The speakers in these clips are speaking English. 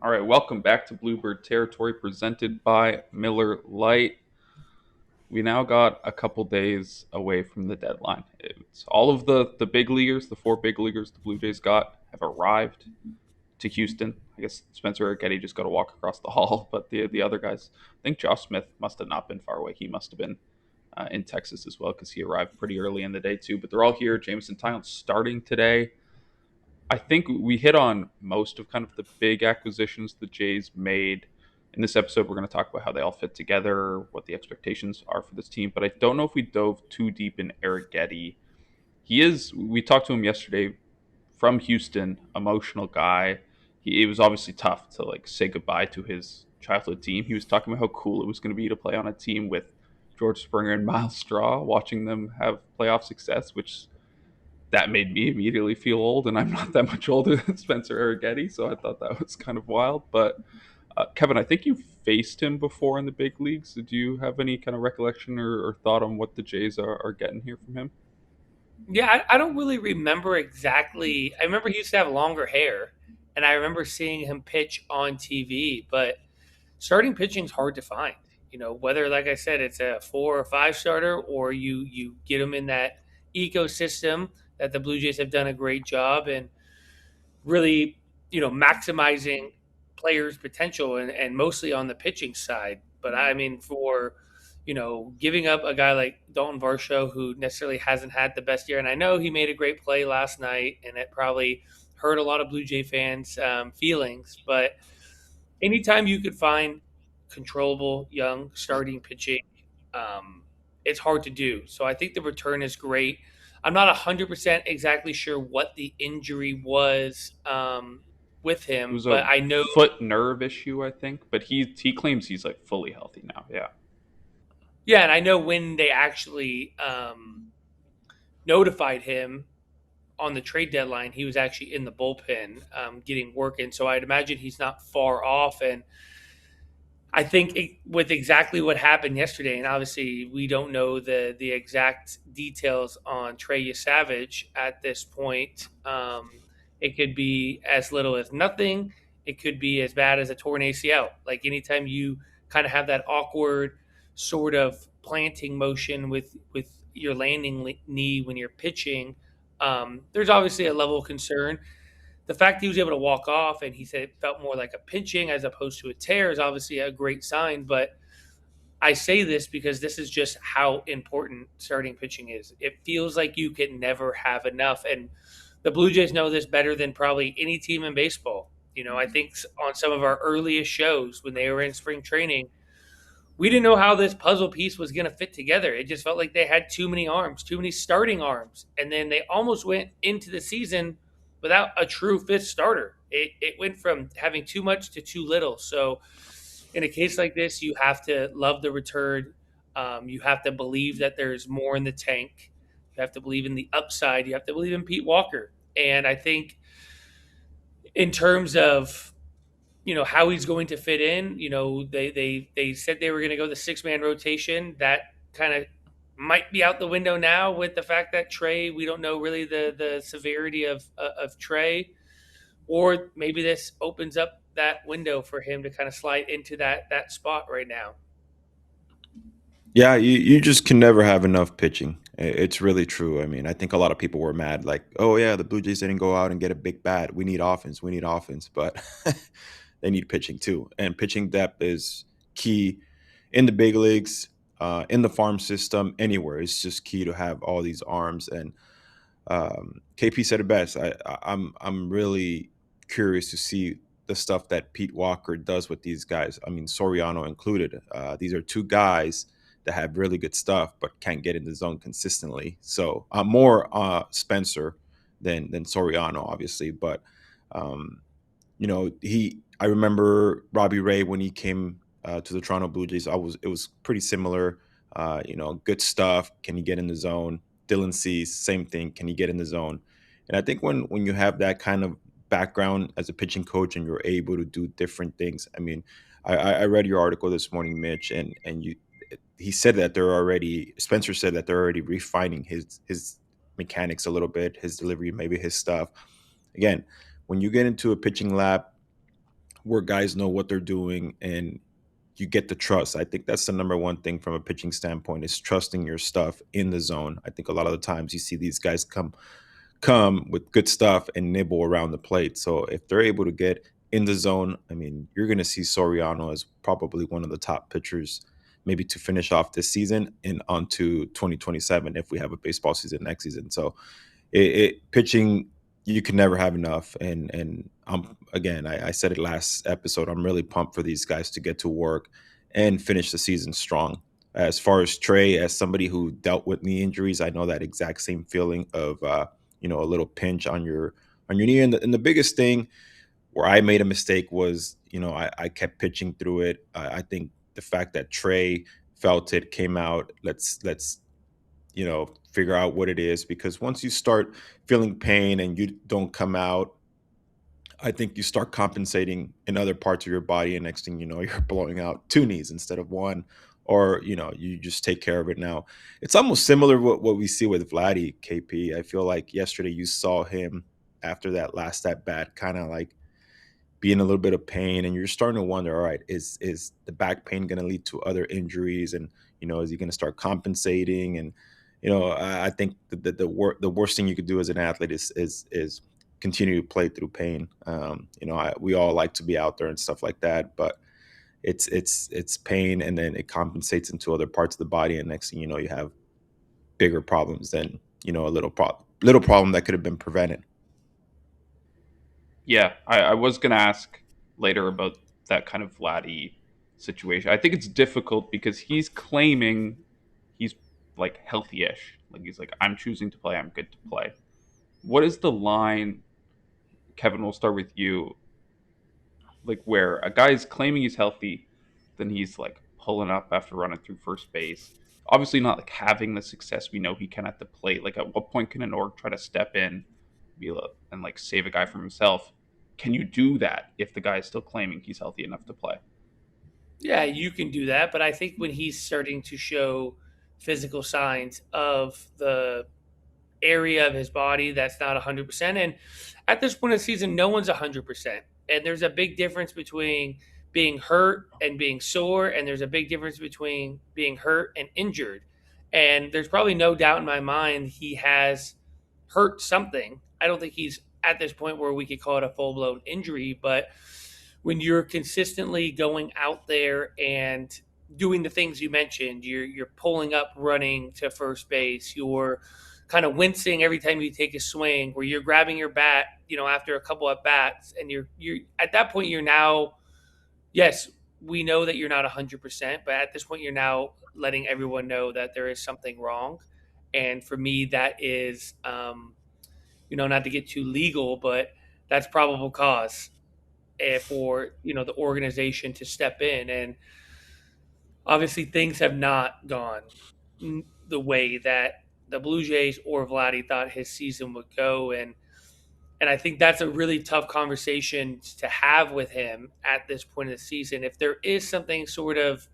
All right, welcome back to Bluebird Territory presented by Miller Lite. We now got a couple days away from the deadline. It's all of the big leaguers, the four big leaguers the Blue Jays got, have arrived to Houston. I guess Spencer Getty just got to walk across the hall, but the other guys, I think Josh Smith must have not been far away. He must have been in Texas as well because he arrived pretty early in the day too. But they're all here. Jameson Tyone starting today. I think we hit on most of kind of the big acquisitions the Jays made. In this episode, we're going to talk about how they all fit together, what the expectations are for this team. But I don't know if we dove too deep in Eric Getty. We talked to him yesterday from Houston, emotional guy. It was obviously tough to like say goodbye to his childhood team. He was talking about how cool it was going to be to play on a team with George Springer and Miles Straw, watching them have playoff success, which that made me immediately feel old, and I'm not that much older than Spencer Arrighetti, so I thought that was kind of wild. But Kevin, I think you faced him before in the big leagues. Do you have any kind of recollection or thought on what the Jays are getting here from him? Yeah, I don't really remember exactly. I remember he used to have longer hair, and I remember seeing him pitch on TV. But starting pitching is hard to find. Whether, like I said, it's a 4 or 5 starter, or you get him in that ecosystem that the Blue Jays have done a great job and really, maximizing players' potential and mostly on the pitching side. But I mean, for giving up a guy like Dalton Varsho, who necessarily hasn't had the best year, and I know he made a great play last night, and it probably hurt a lot of Blue Jay fans' feelings. But anytime you could find controllable young starting pitching, um, it's hard to do. So I think the return is great. I'm not 100% exactly sure what the injury was with It him, was but a I know, foot nerve issue, I think, but he claims he's like fully healthy now. Yeah. yeah, and I know when they actually notified him on the trade deadline, he was actually in the bullpen getting work in. So I'd imagine he's not far off. And I think with exactly what happened yesterday, and obviously we don't know the exact details on Trey Savage at this point. It could be as little as nothing. It could be as bad as a torn ACL. Like anytime you kind of have that awkward sort of planting motion with your landing knee when you're pitching, there's obviously a level of concern. The fact he was able to walk off and he said it felt more like a pinching as opposed to a tear is obviously a great sign. But I say this because this is just how important starting pitching is. It feels like you can never have enough. And the Blue Jays know this better than probably any team in baseball. I think on some of our earliest shows when they were in spring training, we didn't know how this puzzle piece was going to fit together. It just felt like they had too many arms, too many starting arms. And then they almost went into the season without a true fifth starter. It went from having too much to too little. So, in a case like this, you have to love the return. You have to believe that there's more in the tank. You have to believe in the upside. You have to believe in Pete Walker. And I think, in terms of how he's going to fit in. They said they were going to go the 6-man rotation. That kind of might be out the window now with the fact that Trey. We don't know really the severity of Trey, or maybe this opens up that window for him to kind of slide into that spot right now. Yeah, you just can never have enough pitching. It's really true. I mean, I think a lot of people were mad, like, oh, yeah, the Blue Jays didn't go out and get a big bat. We need offense. We need offense. But they need pitching too. And pitching depth is key in the big leagues, in the farm system, anywhere. It's just key to have all these arms. And KP said it best. I'm really curious to see the stuff that Pete Walker does with these guys. I mean, Soriano included. These are two guys that have really good stuff, but can't get in the zone consistently. So more Spencer than Soriano, obviously. But I remember Robbie Ray when he came to the Toronto Blue Jays. It was pretty similar. Good stuff. Can he get in the zone? Dylan Cease, same thing. Can he get in the zone? And I think when you have that kind of background as a pitching coach and you're able to do different things. I mean, I read your article this morning, Mitch, and he said that Spencer said that they're already refining his mechanics a little bit, his delivery, maybe his stuff. Again, when you get into a pitching lab where guys know what they're doing and you get the trust. I think that's the number one thing from a pitching standpoint is trusting your stuff in the zone. I think a lot of the times you see these guys come with good stuff and nibble around the plate. So if they're able to get in the zone, I mean, you're going to see Soriano as probably one of the top pitchers, maybe to finish off this season and onto 2027 if we have a baseball season next season. So pitching, you can never have enough. And I'm again, I said it last episode. I'm really pumped for these guys to get to work and finish the season strong. As far as Trey, as somebody who dealt with knee injuries, I know that exact same feeling of a little pinch on your knee. And the biggest thing where I made a mistake was, I kept pitching through it. I think the fact that Trey felt it, came out. Let's figure out what it is, because once you start feeling pain and you don't come out, I think you start compensating in other parts of your body, and next thing you know, you're blowing out two knees instead of one, or you just take care of it now. It's almost similar to what we see with Vladdy, KP. I feel like yesterday you saw him after that last at bat, kind of like be in a little bit of pain, and you're starting to wonder, all right, is the back pain going to lead to other injuries, and is he going to start compensating? And I think the worst thing you could do as an athlete is continue to play through pain. We all like to be out there and stuff like that, but it's pain, and then it compensates into other parts of the body, and next thing you know, you have bigger problems than a little problem that could have been prevented. Yeah, I was going to ask later about that kind of Vladdy situation. I think it's difficult because he's claiming he's like healthy-ish. Like he's like, I'm choosing to play. I'm good to play. What is the line, Kevin? We'll start with you. Like where a guy is claiming he's healthy, then he's like pulling up after running through first base. Obviously, not like having the success we know he can at the plate. Like, at what point can an org try to step in, and like save a guy from himself? Can you do that if the guy is still claiming he's healthy enough to play? Yeah, you can do that, but I think when he's starting to show physical signs of the area of his body that's not 100%. And at this point of the season, no one's 100%. And there's a big difference between being hurt and being sore. And there's a big difference between being hurt and injured. And there's probably no doubt in my mind he has hurt something. I don't think he's at this point where we could call it a full blown injury, but when you're consistently going out there and doing the things you mentioned, you're pulling up, running to first base, you're kind of wincing every time you take a swing, where you're grabbing your bat, after a couple of bats, and you're at that point you're now, yes, we know that you're not 100%, but at this point you're now letting everyone know that there is something wrong. And for me, that is, not to get too legal, but that's probable cause for the organization to step in. And obviously things have not gone the way that the Blue Jays or Vladdy thought his season would go. And I think that's a really tough conversation to have with him at this point of the season. If there is something sort of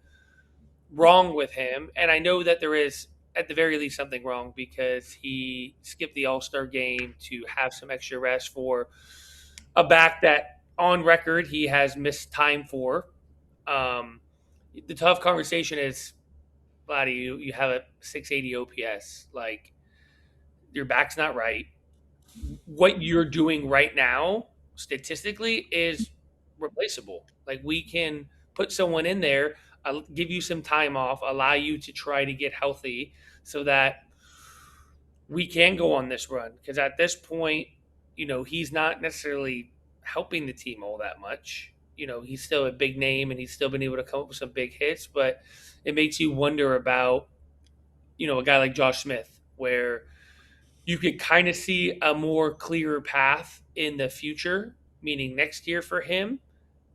wrong with him, and I know that there is at the very least something wrong, because he skipped the All-Star game to have some extra rest for a back that on record he has missed time for. Um, the tough conversation is, Vladdy, you have a 680 OPS. Like, your back's not right. What you're doing right now, statistically, is replaceable. Like, we can put someone in there, give you some time off, allow you to try to get healthy so that we can go on this run. Because at this point, he's not necessarily helping the team all that much. He's still a big name and he's still been able to come up with some big hits, but it makes you wonder about, a guy like Josh Smith, where you could kind of see a more clearer path in the future, meaning next year for him,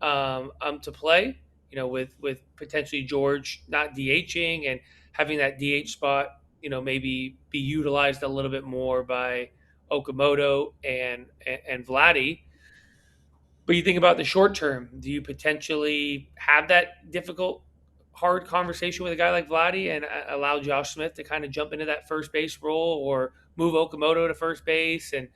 to play, with potentially George not DHing and having that DH spot, maybe be utilized a little bit more by Okamoto and Vladdy. But you think about the short term, do you potentially have that difficult, hard conversation with a guy like Vladdy and allow Josh Smith to kind of jump into that first base role, or move Okamoto to first base and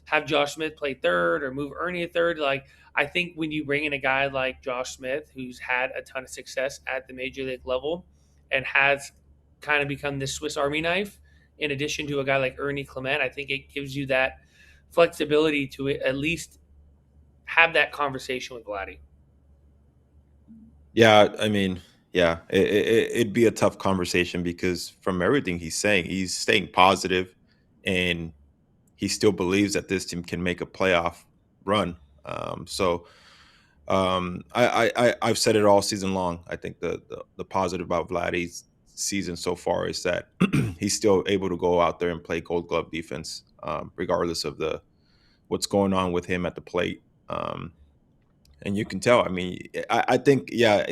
have Josh Smith play third or move Ernie to third. Like, I think when you bring in a guy like Josh Smith, who's had a ton of success at the major league level and has kind of become this Swiss Army knife, in addition to a guy like Ernie Clement, I think it gives you that flexibility to at least have that conversation with Vladdy. Yeah, I mean, yeah, it'd be a tough conversation because from everything he's saying, he's staying positive, and he still believes that this team can make a playoff run. I've said it all season long. I think the positive about Vladdy's season so far is that he's still able to go out there and play Gold Glove defense, regardless of the what's going on with him at the plate. And you can tell. I mean, I think yeah,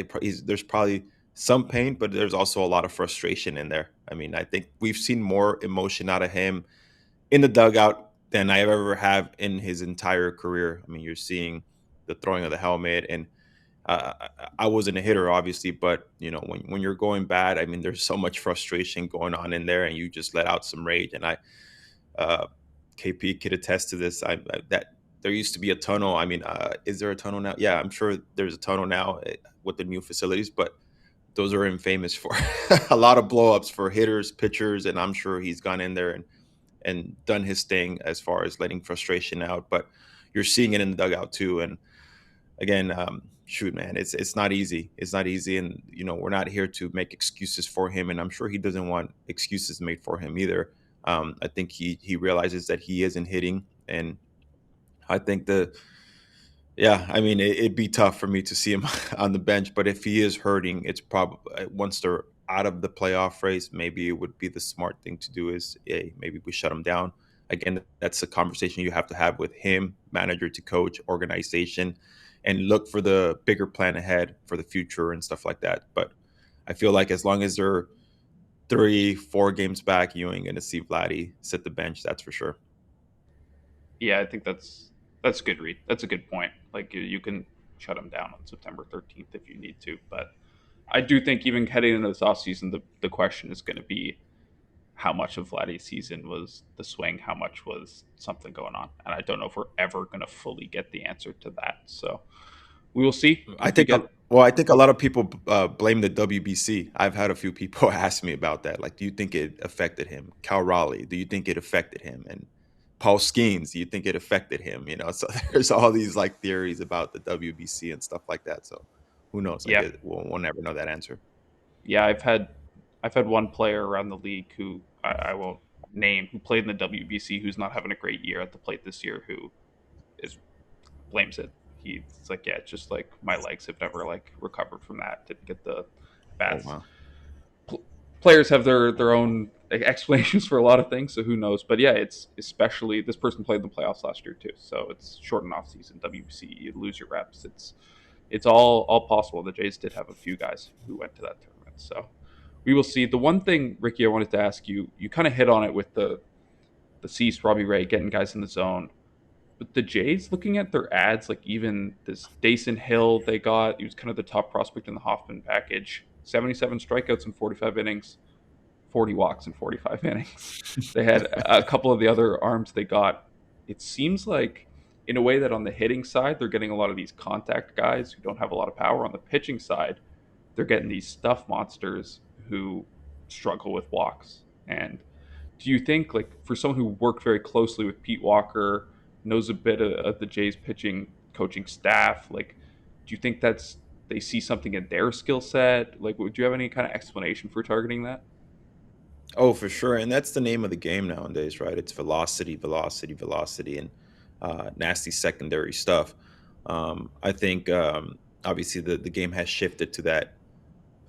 there's probably some pain, but there's also a lot of frustration in there. I mean, I think we've seen more emotion out of him in the dugout than I ever have in his entire career. I mean, you're seeing the throwing of the helmet, and I wasn't a hitter, obviously, but when you're going bad, I mean, there's so much frustration going on in there, and you just let out some rage. And uh, KP could attest to this. That there used to be a tunnel. I mean, is there a tunnel now? Yeah, I'm sure there's a tunnel now with the new facilities, but those are infamous for a lot of blowups for hitters, pitchers, and I'm sure he's gone in there and done his thing as far as letting frustration out. But you're seeing it in the dugout too. And again, shoot, man, it's not easy. It's not easy, and we're not here to make excuses for him. And I'm sure he doesn't want excuses made for him either. I think he realizes that he isn't hitting, and I think yeah, I mean, it'd be tough for me to see him on the bench, but if he is hurting, it's probably once they're out of the playoff race, maybe it would be the smart thing to do is, hey, maybe we shut him down. Again, that's a conversation you have to have with him, manager to coach, organization, and look for the bigger plan ahead for the future and stuff like that. But I feel like as long as they're 3, 4 games back, you ain't gonna see Vladdy sit the bench. That's for sure. Yeah, I think that's a good read. That's a good point. Like you can shut him down on September 13th if you need to, but I do think even heading into this offseason, the question is going to be how much of Vladdy's season was the swing, how much was something going on, and I don't know if we're ever going to fully get the answer to that. So we will see I if we think, get. well, I think a lot of people blame the WBC. I've had a few people ask me about that. Like, do you think it affected him? Cal Raleigh, do you think it affected him? And Paul Skeens, do you think it affected him? So there's all these like theories about the WBC and stuff like that. So who knows? I Yeah, guess we'll never know that answer. yeah. I've had one player around the league who I won't name who played in the WBC who's not having a great year at the plate this year who is blames it. He's like, yeah, it's just like my legs have never like recovered from that. Didn't get the Oh bats. wow. Players have their own explanations for a lot of things, so who knows? But yeah, it's especially this person played in the playoffs last year too, so it's short and off season. WBC, you lose your reps. It's all possible. The Jays did have a few guys who went to that tournament, so we will see. The one thing, Ricky, I wanted to ask you, you kind of hit on it with the Cease, Robbie Ray getting guys in the zone. But the Jays, looking at their ads, like even this Dason Hill they got, he was kind of the top prospect in the Hoffman package. 77 strikeouts in 45 innings, 40 walks in 45 innings. They had a couple of the other arms they got. It seems like, in a way, that on the hitting side, they're getting a lot of these contact guys who don't have a lot of power. On the pitching side, they're getting these stuff monsters who struggle with walks. And do you think, like, for someone who worked very closely with Pete Walker, knows a bit of the Jays pitching coaching staff, like, do you think they see something in their skill set? Like, would you have any kind of explanation for targeting that? Oh, for sure. And that's the name of the game nowadays, right? It's velocity, velocity, velocity, and nasty secondary stuff. I think obviously the game has shifted to that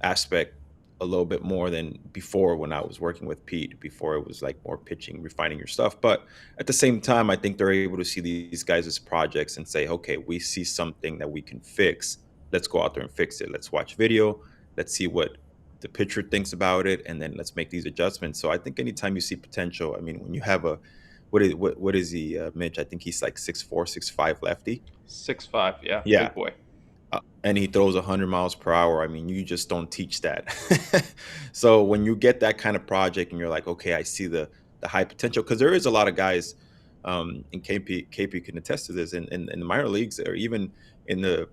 aspect a little bit more than before when I was working with Pete. Before it was like more pitching, refining your stuff. But at the same time, I think they're able to see these guys as projects and say, okay, we see something that we can fix. Let's go out there and fix it. Let's watch video. Let's see what the pitcher thinks about it, and then let's make these adjustments. So I think anytime you see potential, I mean, when you have a what is he, Mitch? I think he's like 6'4", 6'5" lefty. 6'5", yeah, Yeah, big boy. and he throws 100 miles per hour. I mean, you just don't teach that. So when you get that kind of project and you're like, okay, I see the high potential, because there is a lot of guys And KP can attest to this. In the minor leagues, or even in the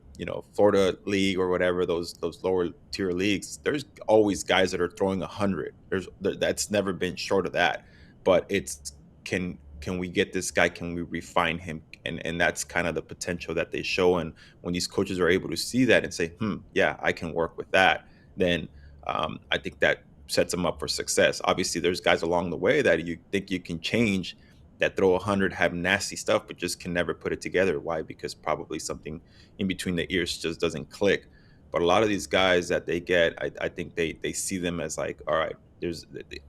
Florida League or whatever, those lower tier leagues, there's always guys that are throwing 100. That's never been short of that. But it's, can we get this guy? Can we refine him? And that's kind of the potential that they show. And when these coaches are able to see that and say, yeah, I can work with that, then I think that sets them up for success. Obviously, there's guys along the way that you think you can change, that throw 100, have nasty stuff, but just can never put it together. Why? Because probably something in between the ears just doesn't click. But a lot of these guys that they get, I think they see them as like, all right,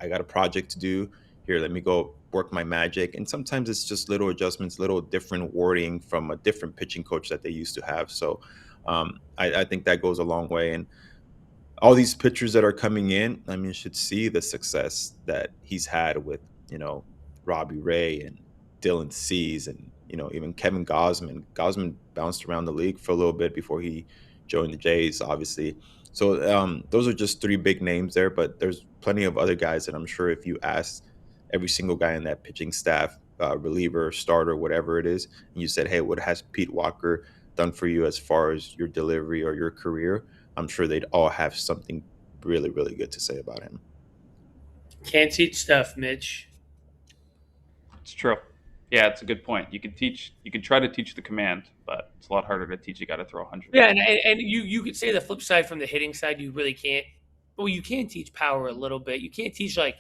I got a project to do here. Let me go work my magic. And sometimes it's just little adjustments, little different wording from a different pitching coach that they used to have. So I think that goes a long way. And all these pitchers that are coming in, I mean, should see the success that he's had with, you know, Robbie Ray and Dylan Cease, and, even Kevin Gosman. Gosman bounced around the league for a little bit before he joined the Jays, obviously. So those are just three big names there, but there's plenty of other guys that I'm sure if you ask every single guy in that pitching staff, reliever, starter, whatever it is, and you said, hey, what has Pete Walker done for you as far as your delivery or your career? I'm sure they'd all have something really, really good to say about him. Can't teach stuff, Mitch. It's true. Yeah, it's a good point. You can try to teach the command, but it's a lot harder to teach a guy to throw 100. Yeah, and you could say the flip side from the hitting side, you really can't. Well, you can teach power a little bit. You can't teach like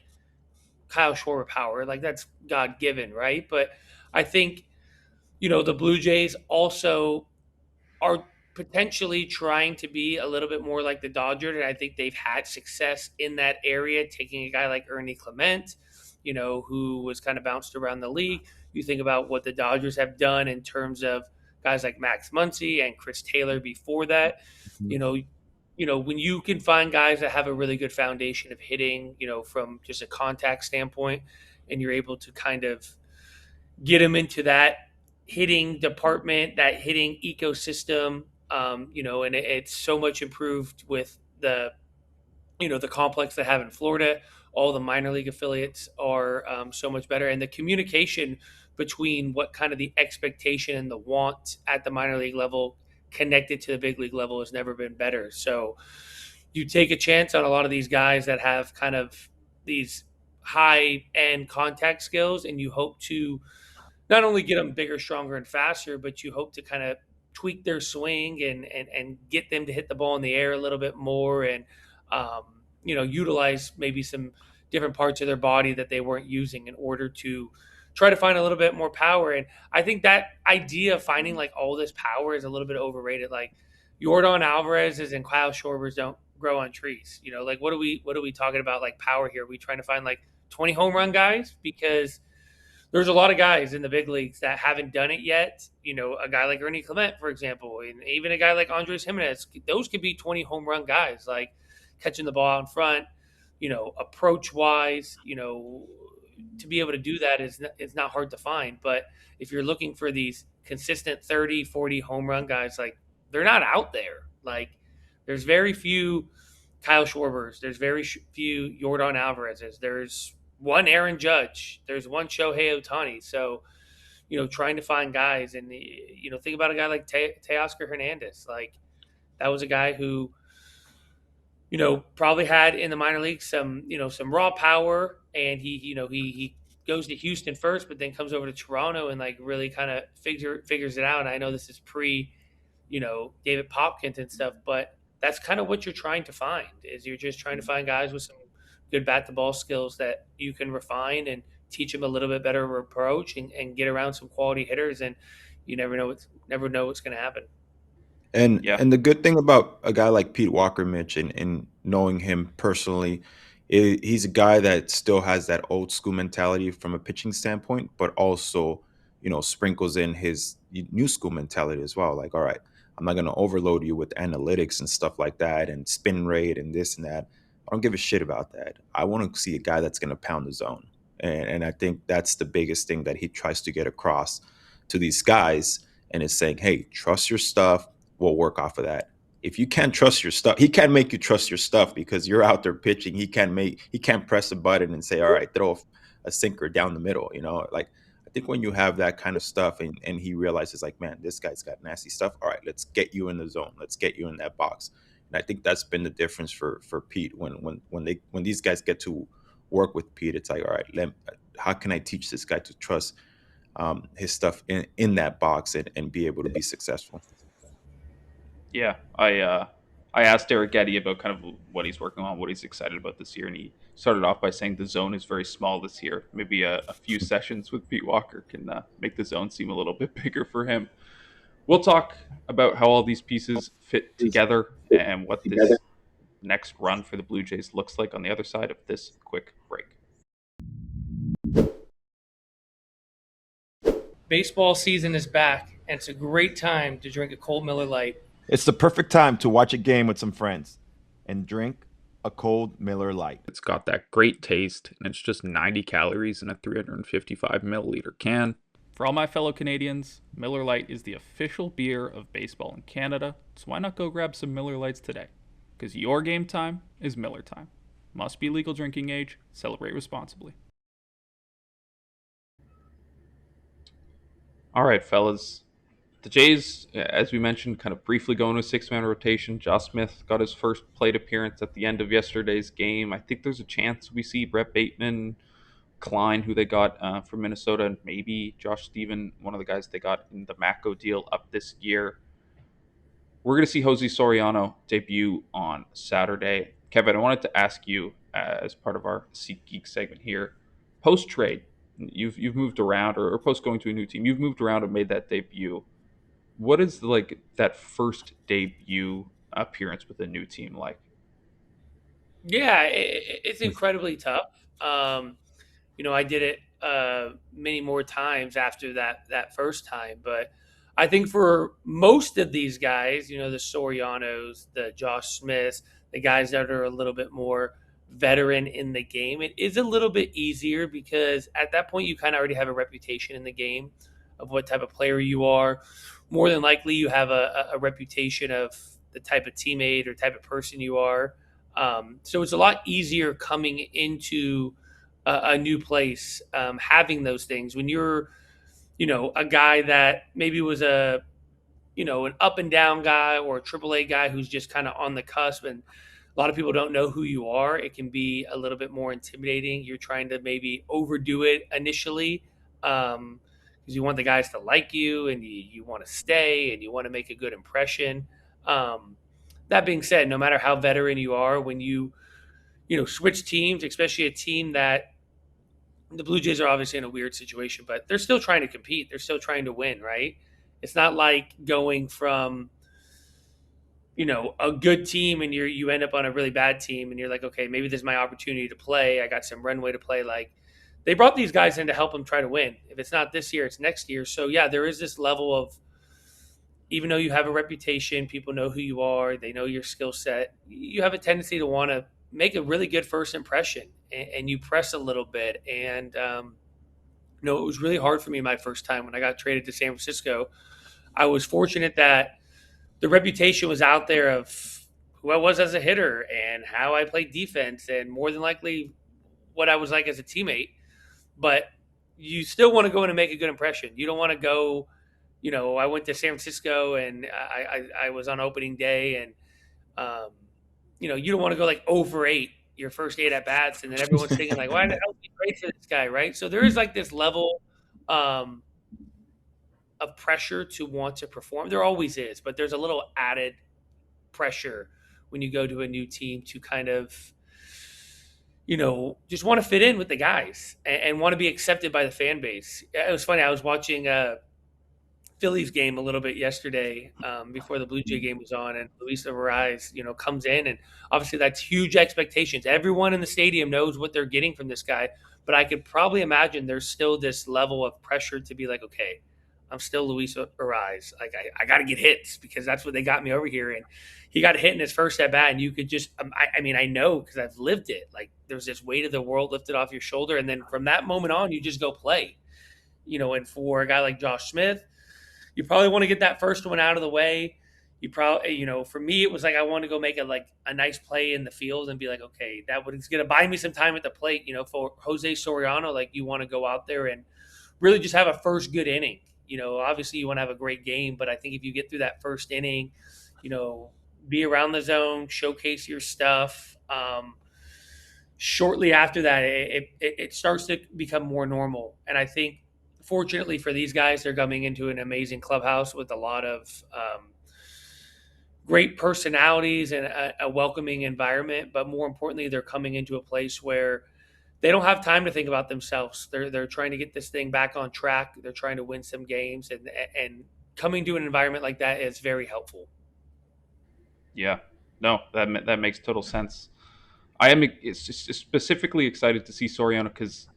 Kyle Schwarber power, like that's God given, right? But I think the Blue Jays also are potentially trying to be a little bit more like the Dodgers, and I think they've had success in that area, taking a guy like Ernie Clement, who was kind of bounced around the league. You think about what the Dodgers have done in terms of guys like Max Muncy and Chris Taylor before that. Mhm. You know, when you can find guys that have a really good foundation of hitting, from just a contact standpoint, and you're able to kind of get them into that hitting department, that hitting ecosystem. And it's so much improved with the complex they have in Florida. All the minor league affiliates are so much better, and the communication between what kind of the expectation and the want at the minor league level connected to the big league level has never been better. So you take a chance on a lot of these guys that have kind of these high end contact skills, and you hope to not only get them bigger, stronger, and faster, but you hope to kind of tweak their swing and get them to hit the ball in the air a little bit more, and utilize maybe some different parts of their body that they weren't using in order to try to find a little bit more power. And I think that idea of finding like all this power is a little bit overrated. Like Jordan Alvarez's and Kyle Schwarber's don't grow on trees. Like what are we talking about? Like power here? Are we trying to find like 20 home run guys? Because there's a lot of guys in the big leagues that haven't done it yet. A guy like Ernie Clement, for example, and even a guy like Andres Jimenez, those could be 20 home run guys, like catching the ball out in front, approach wise, to be able to do that is not hard to find. But if you're looking for these consistent 30, 40 home run guys, like they're not out there. Like there's very few Kyle Schwarbers, there's very few Jordan Alvarez's, there's one Aaron Judge, there's one Shohei Ohtani. So, trying to find guys, and think about a guy like Teoscar Hernandez. Like that was a guy who, probably had in the minor leagues some raw power, and he goes to Houston first, but then comes over to Toronto and like really kind of figures it out. And I know this is pre, David Popkins and stuff, but that's kind of what you're trying to find. Is you're just trying to find guys with some good bat to ball skills that you can refine and teach them a little bit better approach, and get around some quality hitters, and you never know what's going to happen. And Yeah. and the good thing about a guy like Pete Walker, Mitch, and knowing him personally, he's a guy that still has that old school mentality from a pitching standpoint, but also, sprinkles in his new school mentality as well. Like, all right, I'm not going to overload you with analytics and stuff like that, and spin rate and this and that. I don't give a shit about that. I want to see a guy that's going to pound the zone, and I think that's the biggest thing that he tries to get across to these guys, and is saying, hey, trust your stuff. We'll work off of that. If you can't trust your stuff, he can't make you trust your stuff because you're out there pitching. He can't press a button and say, all right, throw a sinker down the middle. Like, I think when you have that kind of stuff and he realizes like, man, this guy's got nasty stuff. All right, let's get you in the zone. Let's get you in that box. And I think that's been the difference for Pete when these guys get to work with Pete. It's like, all right, how can I teach this guy to trust his stuff in that box and be able to be successful? Yeah, I asked Derek Getty about kind of what he's working on, what he's excited about this year, and he started off by saying the zone is very small this year. Maybe a few sessions with Pete Walker can make the zone seem a little bit bigger for him. We'll talk about how all these pieces fit together and what this next run for the Blue Jays looks like on the other side of this quick break. Baseball season is back, and it's a great time to drink a cold Miller Lite. It's the perfect time to watch a game with some friends and drink a cold Miller Lite. It's got that great taste, and it's just 90 calories in a 355 milliliter can. For all my fellow Canadians, Miller Lite is the official beer of baseball in Canada, so why not go grab some Miller Lites today? Because your game time is Miller time. Must be legal drinking age. Celebrate responsibly. All right, fellas. The Jays, as we mentioned, kind of briefly going to a six-man rotation. Josh Smith got his first plate appearance at the end of yesterday's game. I think there's a chance we see Brett Bateman, Klein, who they got from Minnesota, and maybe Josh Steven, one of the guys they got in the Mako deal up this year. We're going to see Jose Soriano debut on Saturday. Kevin, I wanted to ask you, as part of our SeatGeek segment here, post-trade, you've moved around, or post going to a new team, you've moved around and made that debut. What is like that first debut appearance with a new team like? Yeah, it's incredibly tough. I did it many more times after that first time, but I think for most of these guys, the Sorianos, the Josh Smiths, the guys that are a little bit more veteran in the game, it is a little bit easier because at that point you kind of already have a reputation in the game of what type of player you are. More than likely, you have a reputation of the type of teammate or type of person you are. So it's a lot easier coming into a new place, having those things when you're, a guy that maybe was an up and down guy or a AAA guy who's just kind of on the cusp, and a lot of people don't know who you are. It can be a little bit more intimidating. You're trying to maybe overdo it initially. Because you want the guys to like you and you want to stay and you want to make a good impression. That being said, no matter how veteran you are, when you switch teams, especially a team that the Blue Jays are obviously in a weird situation, but they're still trying to compete. They're still trying to win, right? It's not like going from a good team and you end up on a really bad team and you're like, okay, maybe this is my opportunity to play. I got some runway to play. Like, they brought these guys in to help them try to win. If it's not this year, it's next year. So yeah, there is this level of, even though you have a reputation, people know who you are, they know your skill set, you have a tendency to want to make a really good first impression, and you press a little bit. And it was really hard for me my first time when I got traded to San Francisco. I was fortunate that the reputation was out there of who I was as a hitter and how I played defense, and more than likely what I was like as a teammate. But you still want to go in and make a good impression. You don't want to go, I went to San Francisco and I was on opening day, and, you don't want to go like 0 for 8 your first 8 at bats. And then everyone's thinking like, why the hell did you trade for this guy? Right. So there is like this level of pressure to want to perform. There always is, but there's a little added pressure when you go to a new team to kind of, just want to fit in with the guys and want to be accepted by the fan base. It was funny. I was watching Phillies game a little bit yesterday before the Blue Jay game was on, and Luis Ariz, comes in, and obviously that's huge expectations. Everyone in the stadium knows what they're getting from this guy, but I could probably imagine there's still this level of pressure to be like, okay, I'm still Luis Ariz. Like, I got to get hits because that's what they got me over here. And he got hit in his first at bat, and you could just, I know because I've lived it. Like, there's this weight of the world lifted off your shoulder, and then from that moment on, you just go play. And for a guy like Josh Smith, you probably want to get that first one out of the way. You probably, for me, it was like I want to go make a nice play in the field and be like, okay, it's going to buy me some time at the plate. For Jose Soriano, like, you want to go out there and really just have a first good inning. Obviously you want to have a great game, but I think if you get through that first inning, you know, be around the zone, showcase your stuff. Shortly after that, it starts to become more normal. And I think, fortunately for these guys, they're coming into an amazing clubhouse with a lot of great personalities and a welcoming environment. But more importantly, they're coming into a place where they don't have time to think about themselves. They're trying to get this thing back on track. They're trying to win some games, and coming to an environment like that is very helpful. Yeah, no, that makes total sense. I am specifically excited to see Soriano because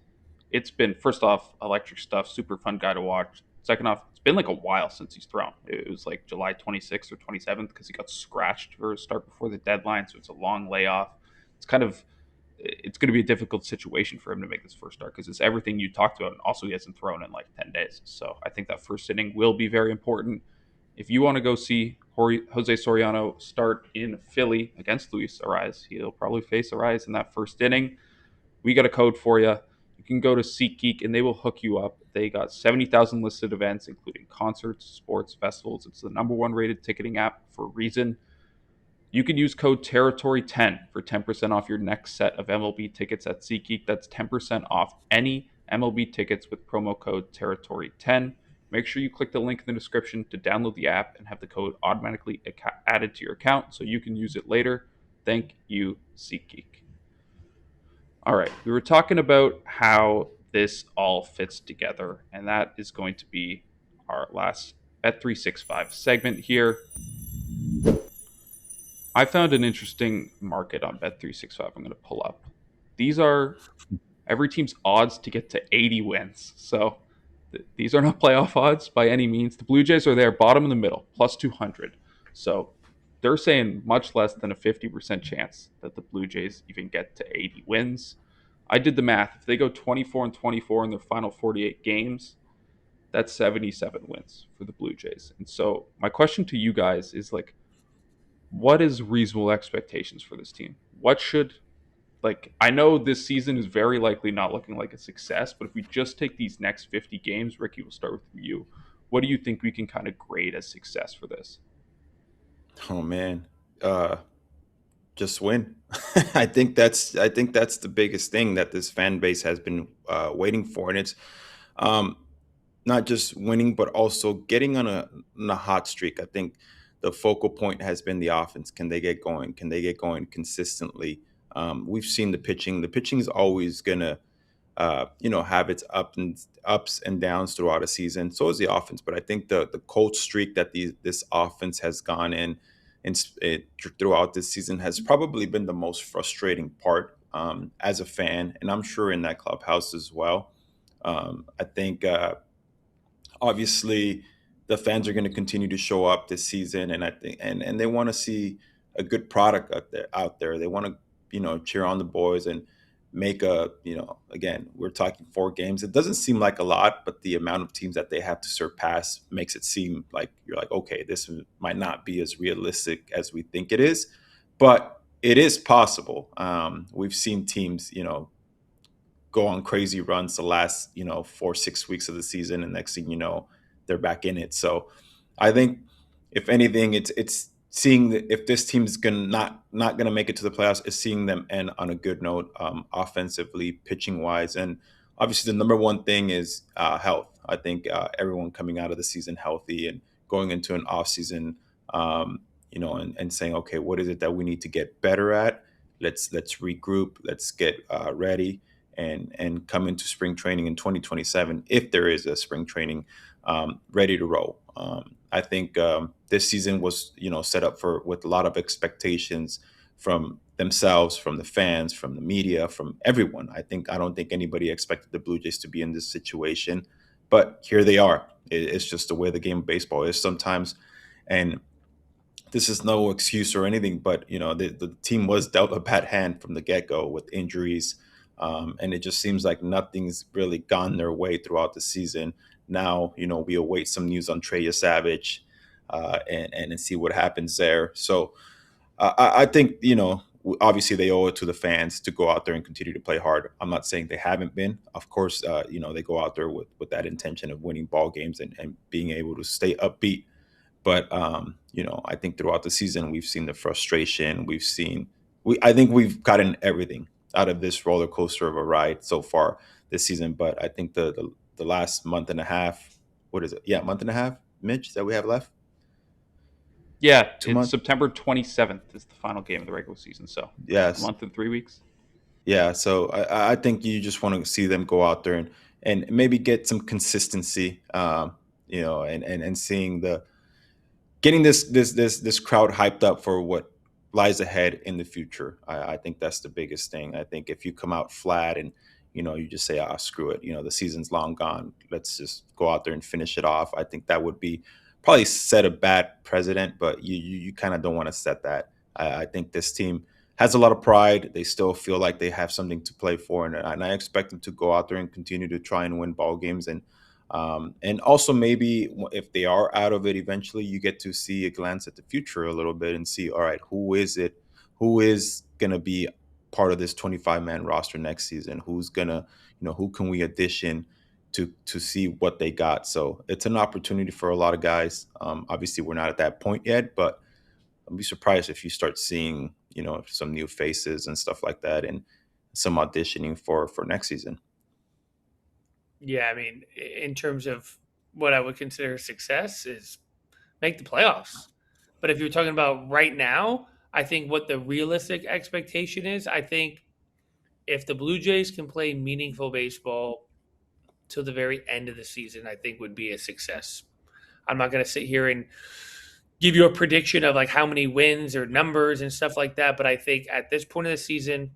it's been, first off, electric stuff, super fun guy to watch. Second off, it's been like a while since he's thrown. It was like July 26th or 27th because he got scratched for a start before the deadline, so it's a long layoff. It's going to be a difficult situation for him to make this first start because it's everything you talked about, and also he hasn't thrown in like 10 days. So I think that first inning will be very important. If you want to go see Jose Soriano start in Philly against Luis Ariz, he'll probably face Ariz in that first inning. We got a code for you. You can go to SeatGeek and they will hook you up. They got 70,000 listed events, including concerts, sports, festivals. It's the number one rated ticketing app for a reason. You can use code Territory10 for 10% off your next set of MLB tickets at SeatGeek. That's 10% off any MLB tickets with promo code Territory10. Make sure you click the link in the description to download the app and have the code automatically added to your account so you can use it later. Thank you, SeatGeek. All right, we were talking about how this all fits together, and that is going to be our last Bet365 segment here. I found an interesting market on Bet365 I'm going to pull up. These are every team's odds to get to 80 wins. So these are not playoff odds by any means. The Blue Jays are there, bottom in the middle, plus 200. So they're saying much less than a 50% chance that the Blue Jays even get to 80 wins. I did the math. If they go 24-24 in their final 48 games, that's 77 wins for the Blue Jays. And so my question to you guys is like, what is reasonable expectations for this team? What should, like, I know this season is very likely not looking like a success, but if we just take these next 50 games, Ricky, we'll start with you. What do you think we can kind of grade as success for this? Oh man, uh, just win. I think that's the biggest thing that this fan base has been waiting for, and it's um, not just winning, but also getting on a hot streak. I think the focal point has been the offense. Can they get going? Can they get going consistently? We've seen the pitching. The pitching is always gonna have its ups and downs throughout a season. So is the offense. But I think the cold streak that this offense has gone throughout this season has probably been the most frustrating part as a fan, and I'm sure in that clubhouse as well. I think obviously the fans are going to continue to show up this season, and I think and they want to see a good product out there. They want to cheer on the boys and make a again, we're talking 4 games. It doesn't seem like a lot, but the amount of teams that they have to surpass makes it seem like you're like, okay, this might not be as realistic as we think it is, but it is possible. We've seen teams go on crazy runs the last 4 6 weeks of the season, and next thing you know, they're back in it. So I think if anything, it's seeing if this team is gonna not gonna make it to the playoffs, is seeing them end on a good note, offensively, pitching wise, and obviously the number one thing is health. I think everyone coming out of the season healthy and going into an off season, and saying, okay, what is it that we need to get better at? Let's regroup. Let's get ready and come into spring training in 2027, if there is a spring training, ready to roll. I think this season was set up for with a lot of expectations from themselves, from the fans, from the media, from everyone. I don't think anybody expected the Blue Jays to be in this situation, but here they are. It's just the way the game of baseball is sometimes, and this is no excuse or anything, but the team was dealt a bad hand from the get go with injuries, and it just seems like nothing's really gone their way throughout the season. Now, we await some news on Trey Savage, and see what happens there. So I think obviously they owe it to the fans to go out there and continue to play hard. I'm not saying they haven't been. Of course, they go out there with that intention of winning ball games and being able to stay upbeat. But I think throughout the season we've seen the frustration. I think we've gotten everything out of this roller coaster of a ride so far this season. But I think the last month and a half, what is it? Yeah, month and a half, Mitch, that we have left. Yeah, Two it's months. September 27th is the final game of the regular season. So a Yes. month and 3 weeks. Yeah. So I think you just want to see them go out there and maybe get some consistency. And seeing the getting this crowd hyped up for what lies ahead in the future. I think that's the biggest thing. I think if you come out flat and you just say, ah, screw it, the season's long gone, let's just go out there and finish it off. I think that would be probably set a bad precedent, but you kind of don't want to set that. I think this team has a lot of pride. They still feel like they have something to play for, and I expect them to go out there and continue to try and win ball games. And also maybe if they are out of it eventually, you get to see a glance at the future a little bit and see, all right, who is going to be part of this 25-man roster next season? Who's going to, who can we audition to see what they got? So it's an opportunity for a lot of guys. Obviously, we're not at that point yet, but I'd be surprised if you start seeing, some new faces and stuff like that and some auditioning for next season. Yeah, I mean, in terms of what I would consider success is make the playoffs. But if you're talking about right now, I think what the realistic expectation is, I think if the Blue Jays can play meaningful baseball till the very end of the season, I think would be a success. I'm not going to sit here and give you a prediction of like how many wins or numbers and stuff like that, but I think at this point of the season,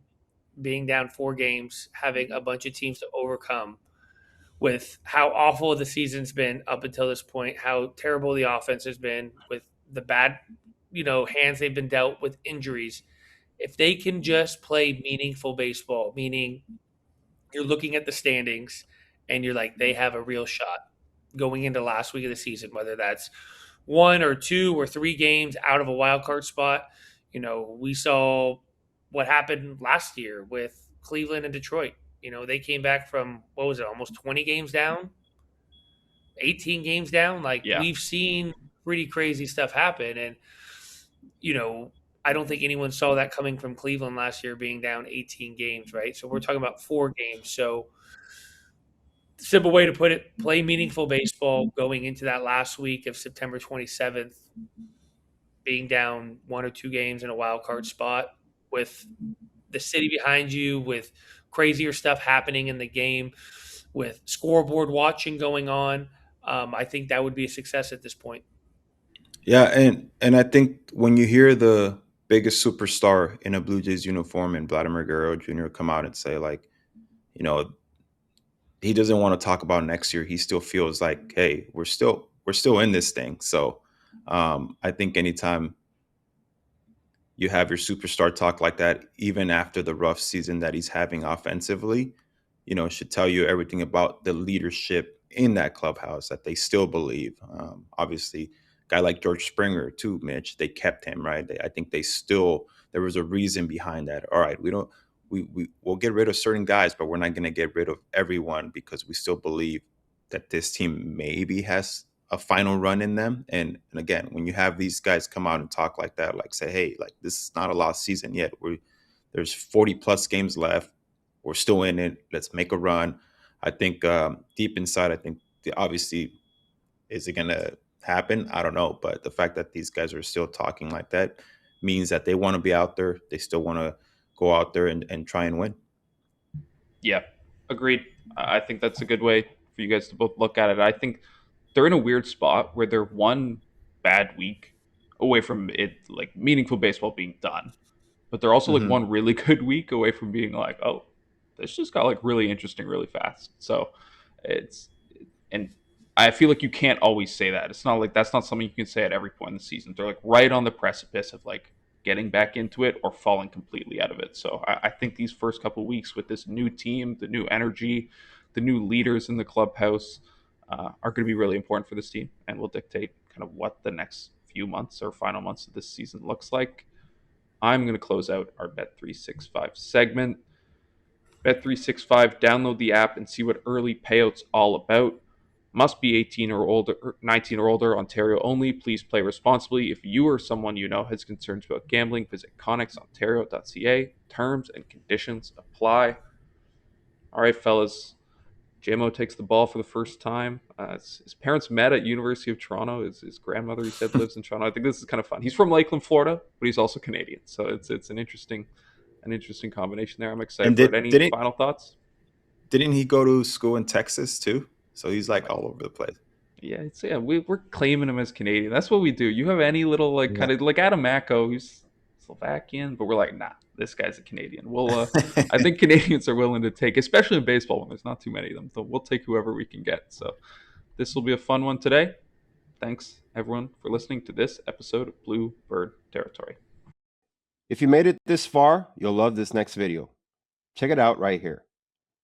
being down 4 games, having a bunch of teams to overcome with how awful the season's been up until this point, how terrible the offense has been with the bad, hands they've been dealt with injuries. If they can just play meaningful baseball, meaning you're looking at the standings and you're like, they have a real shot going into last week of the season, whether that's 1 or 2 or 3 games out of a wild card spot. We saw what happened last year with Cleveland and Detroit. They came back from what was it, almost 20 games down, 18 games down. Like Yeah. we've seen pretty crazy stuff happen. And, you know, I don't think anyone saw that coming from Cleveland last year being down 18 games, right? So we're talking about 4 games. So simple way to put it, play meaningful baseball going into that last week of September 27th, being down 1 or 2 games in a wild card spot with the city behind you, with crazier stuff happening in the game, with scoreboard watching going on. I think that would be a success at this point. Yeah, and I think when you hear the biggest superstar in a Blue Jays uniform and Vladimir Guerrero Jr. come out and say like, you know, he doesn't want to talk about next year. He still feels like, hey, we're still in this thing. So I think anytime you have your superstar talk like that, even after the rough season that he's having offensively, should tell you everything about the leadership in that clubhouse that they still believe. Obviously, a guy like George Springer too, Mitch, they kept him, right? I think there was a reason behind that. All right, we'll get rid of certain guys, but we're not going to get rid of everyone because we still believe that this team maybe has a final run in them. And again, when you have these guys come out and talk like that, like say, hey, like this is not a lost season yet. There's 40 plus games left. We're still in it. Let's make a run. I think deep inside, I think obviously, is it going to happen? I don't know. But the fact that these guys are still talking like that means that they want to be out there. They still want to go out there and try and win. Yeah, agreed. I think that's a good way for you guys to both look at it. I think they're in a weird spot where they're one bad week away from it, like meaningful baseball being done, but they're also like Hmm. one really good week away from being like, oh, this just got like really interesting really fast. So it's and I feel like you can't always say that. It's not like that's not something you can say at every point in the season. They're like right on the precipice of like getting back into it or falling completely out of it. So I think these first couple of weeks with this new team, the new energy, the new leaders in the clubhouse are going to be really important for this team and will dictate kind of what the next few months or final months of this season looks like. I'm going to close out our Bet365 segment. Bet365, download the app and see what early payouts all about. Must be 18 or older, 19 or older, Ontario only. Please play responsibly. If you or someone you know has concerns about gambling, visit ConnexOntario.ca. Terms and conditions apply. All right, fellas. JMO takes the ball for the first time. His parents met at University of Toronto. His grandmother, he said, lives in Toronto. I think this is kind of fun. He's from Lakeland, Florida, but he's also Canadian. So it's an interesting combination there. I'm excited And for it. Any final thoughts? didn't he go to school in Texas too? So he's like all over the place. Yeah, we're claiming him as Canadian. That's what we do. You have any little like kind of like Adam Mako, who's Slovakian, but we're like, nah, this guy's a Canadian. I think Canadians are willing to take, especially in baseball when there's not too many of them. So we'll take whoever we can get. So this will be a fun one today. Thanks everyone for listening to this episode of Blue Bird Territory. If you made it this far, you'll love this next video. Check it out right here.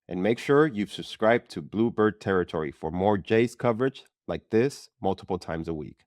And make sure you've subscribed to Blue Bird Territory for more Jays coverage like this multiple times a week.